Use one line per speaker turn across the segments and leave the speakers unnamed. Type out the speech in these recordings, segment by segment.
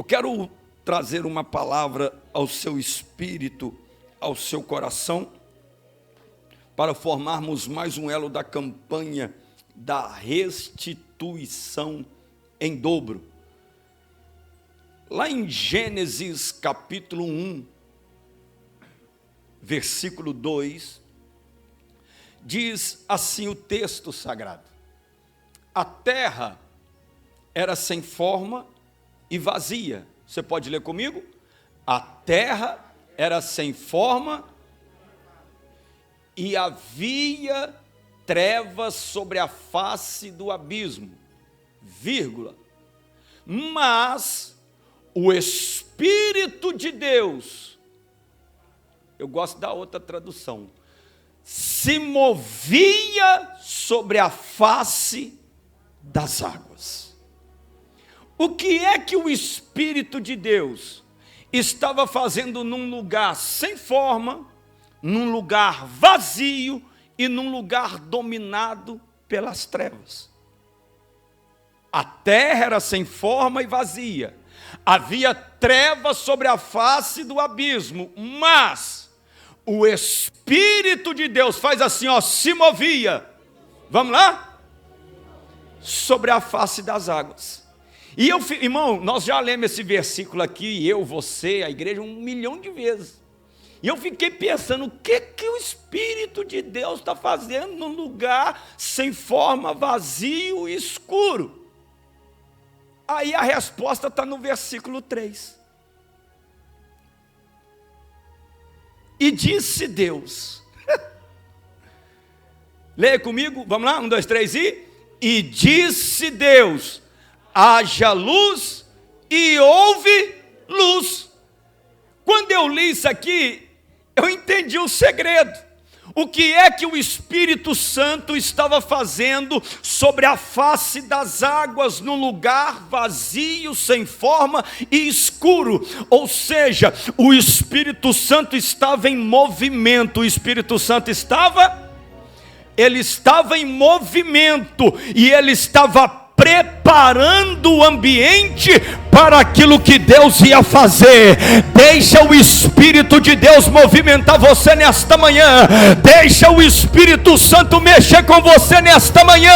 Eu quero trazer uma palavra ao seu espírito, ao seu coração, para formarmos mais um elo da campanha da restituição em dobro. Lá em Gênesis capítulo 1, versículo 2, diz assim o texto sagrado: a terra era sem forma e vazia. Você pode ler comigo? A terra era sem forma e havia trevas sobre a face do abismo, vírgula. Mas o Espírito de Deus, eu gosto da outra tradução, se movia sobre a face das águas. O que é que o Espírito de Deus estava fazendo num lugar sem forma, num lugar vazio e num lugar dominado pelas trevas? A terra era sem forma e vazia, havia trevas sobre a face do abismo, mas o Espírito de Deus faz assim, ó, se movia, vamos lá? Sobre a face das águas. E eu, irmão, nós já lemos esse versículo aqui, eu, você, a igreja, 1 milhão de vezes. E eu fiquei pensando, o que o Espírito de Deus está fazendo num lugar sem forma, vazio e escuro? Aí a resposta está no versículo 3. E disse Deus, leia comigo, vamos lá, 1, 2, 3, e disse Deus, haja luz e houve luz. Quando eu li isso aqui, eu entendi o segredo. O que é que o Espírito Santo estava fazendo sobre a face das águas, num lugar vazio, sem forma e escuro? Ou seja, o Espírito Santo estava em movimento. O Espírito Santo ele estava em movimento e ele estava preparando o ambiente para aquilo que Deus ia fazer. Deixa o Espírito de Deus movimentar você nesta manhã, deixa o Espírito Santo mexer com você nesta manhã,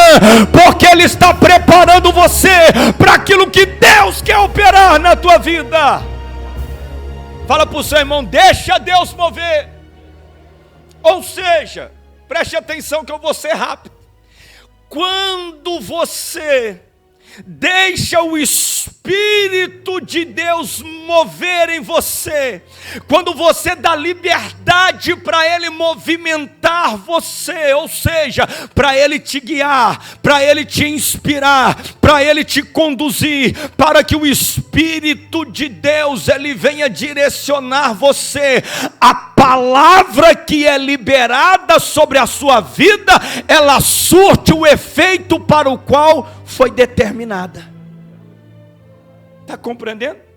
porque Ele está preparando você para aquilo que Deus quer operar na tua vida. Fala para o seu irmão, deixa Deus mover. Ou seja, preste atenção que eu vou ser rápido. Quando você deixa o Espírito de Deus mover em você, quando você dá liberdade para Ele movimentar você, ou seja, para Ele te guiar, para Ele te inspirar, para Ele te conduzir, para que o Espírito de Deus Ele venha direcionar você, a palavra que é liberada sobre a sua vida, ela surte o efeito para o qual foi determinada. Está compreendendo?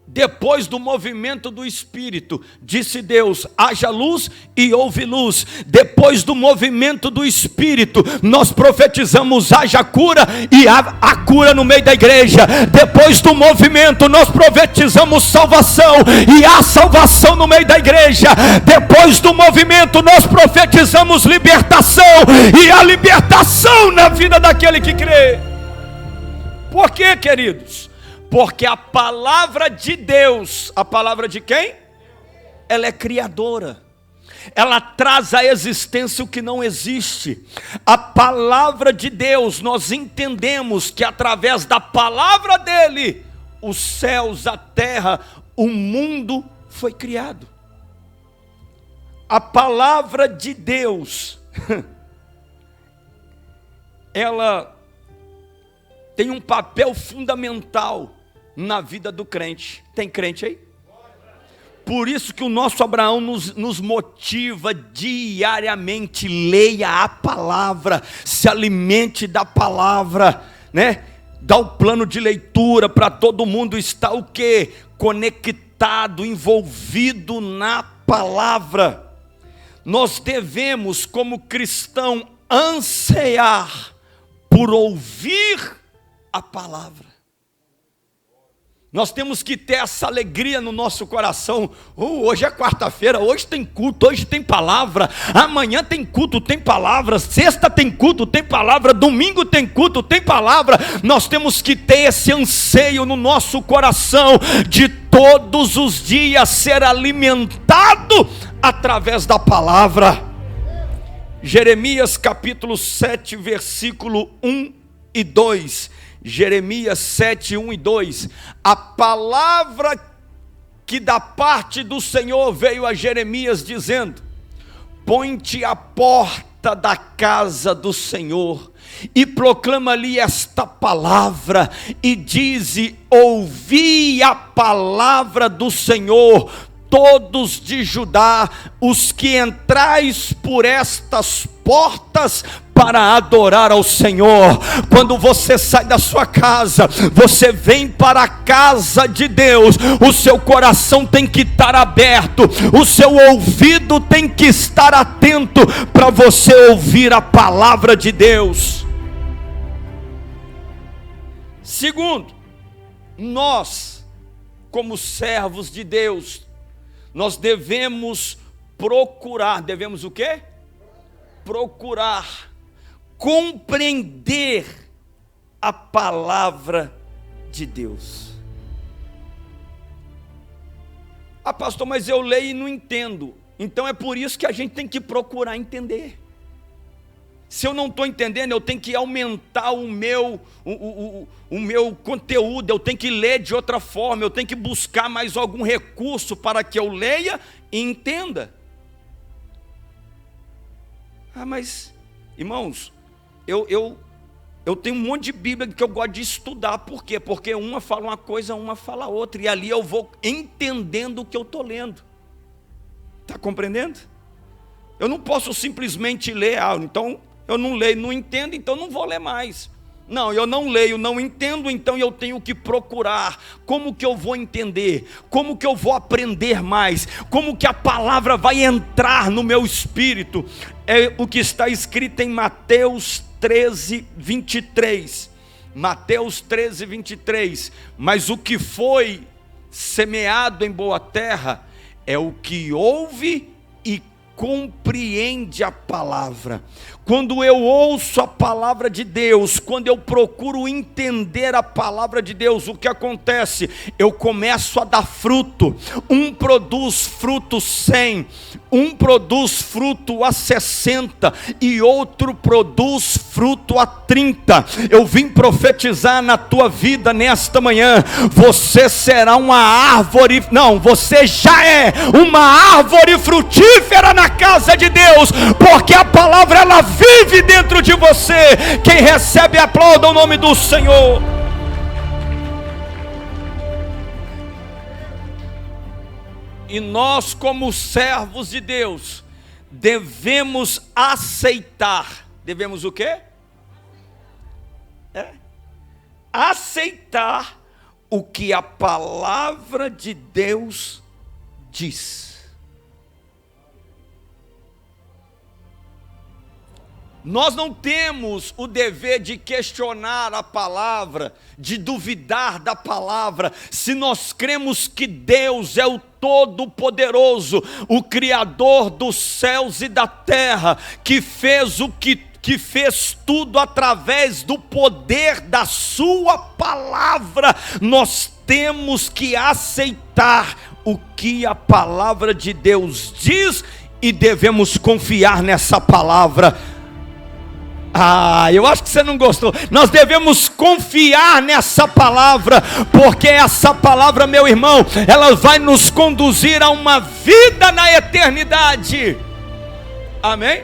Depois do movimento do Espírito, disse Deus, haja luz e houve luz. Depois do movimento do Espírito, nós profetizamos, haja cura e há cura no meio da igreja. Depois do movimento, nós profetizamos salvação e há salvação no meio da igreja. Depois do movimento, nós profetizamos libertação e há libertação na vida daquele que crê. Por quê, queridos? Porque a palavra de Deus, a palavra de quem? Ela é criadora. Ela traz à existência o que não existe. A palavra de Deus, nós entendemos que através da palavra dele, os céus, a terra, o mundo foi criado. A palavra de Deus, ela tem um papel fundamental na vida do crente. Tem crente aí? Por isso que o nosso Abraão nos motiva diariamente. Leia a palavra, se alimente da palavra, né? Dá o plano de leitura para todo mundo estar o quê? Conectado, envolvido na palavra. Nós devemos, como cristão, ansiar por ouvir a palavra. Nós temos que ter essa alegria no nosso coração. Hoje é quarta-feira, hoje tem culto, hoje tem palavra. Amanhã tem culto, tem palavra. Sexta tem culto, tem palavra. Domingo tem culto, tem palavra. Nós temos que ter esse anseio no nosso coração de todos os dias ser alimentado através da palavra. Jeremias capítulo 7, versículo 1 e 2. Jeremias 7, 1 e 2, a palavra que da parte do Senhor veio a Jeremias dizendo: põe-te à porta da casa do Senhor e proclama-lhe esta palavra e dize: ouvi a palavra do Senhor, todos de Judá, os que entrais por estas portas para adorar ao Senhor. Quando você sai da sua casa, você vem para a casa de Deus, o seu coração tem que estar aberto, o seu ouvido tem que estar atento para você ouvir a palavra de Deus. Segundo, nós, como servos de Deus, nós devemos devemos o quê? Procurar compreender a palavra de Deus. Ah, pastor, mas eu leio e não entendo. Então é por isso que a gente tem que procurar entender. Se eu não estou entendendo, eu tenho que aumentar o meu conteúdo, eu tenho que ler de outra forma, eu tenho que buscar mais algum recurso para que eu leia e entenda. Ah, mas, irmãos, eu tenho um monte de Bíblia que eu gosto de estudar. Por quê? Porque uma fala uma coisa, uma fala outra, e ali eu vou entendendo o que eu estou lendo. Está compreendendo? Eu não posso simplesmente ler, então eu não leio, não entendo, então não vou ler mais. Não, eu não leio, não entendo, então eu tenho que procurar. Como que eu vou entender? Como que eu vou aprender mais? Como que a palavra vai entrar no meu espírito? É o que está escrito em Mateus 13, 23. Mateus 13, 23. Mas o que foi semeado em boa terra é o que ouve e compreende a palavra. Quando eu ouço a palavra de Deus, quando eu procuro entender a palavra de Deus, o que acontece? Eu começo a dar fruto. Um produz fruto 100, um produz fruto a 60 e outro produz fruto a 30. Eu vim profetizar na tua vida nesta manhã. Você será uma árvore, você já é uma árvore frutífera na casa de Deus, porque a palavra ela vive dentro de você. Quem recebe, aplauda o nome do Senhor. E nós, como servos de Deus, devemos aceitar. Devemos o quê? Aceitar o que a palavra de Deus diz. Nós não temos o dever de questionar a palavra, de duvidar da palavra, se nós cremos que Deus é o Todo-Poderoso, o Criador dos céus e da terra, que fez que fez tudo através do poder da sua palavra. Nós temos que aceitar o que a palavra de Deus diz e devemos confiar nessa palavra. Eu acho que você não gostou. Nós devemos confiar nessa palavra, porque essa palavra, meu irmão, ela vai nos conduzir a uma vida na eternidade. Amém?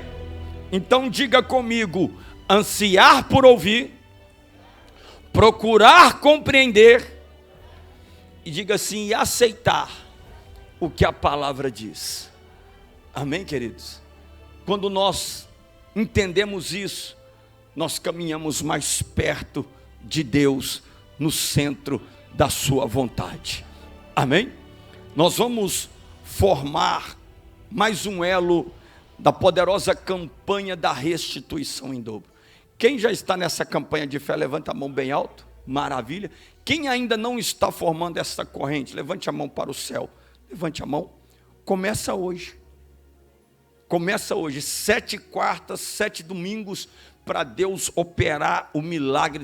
Então diga comigo: ansiar por ouvir, procurar compreender, e diga assim: e aceitar o que a palavra diz. Amém, queridos? Quando nós entendemos isso, nós caminhamos mais perto de Deus, no centro da sua vontade. Amém? Nós vamos formar mais um elo da poderosa campanha da restituição em dobro. Quem já está nessa campanha de fé, levanta a mão bem alto. Maravilha. Quem ainda não está formando essa corrente, levante a mão para o céu. Levante a mão. Começa hoje. Começa hoje. 7 quartas, 7 domingos, para Deus operar o milagre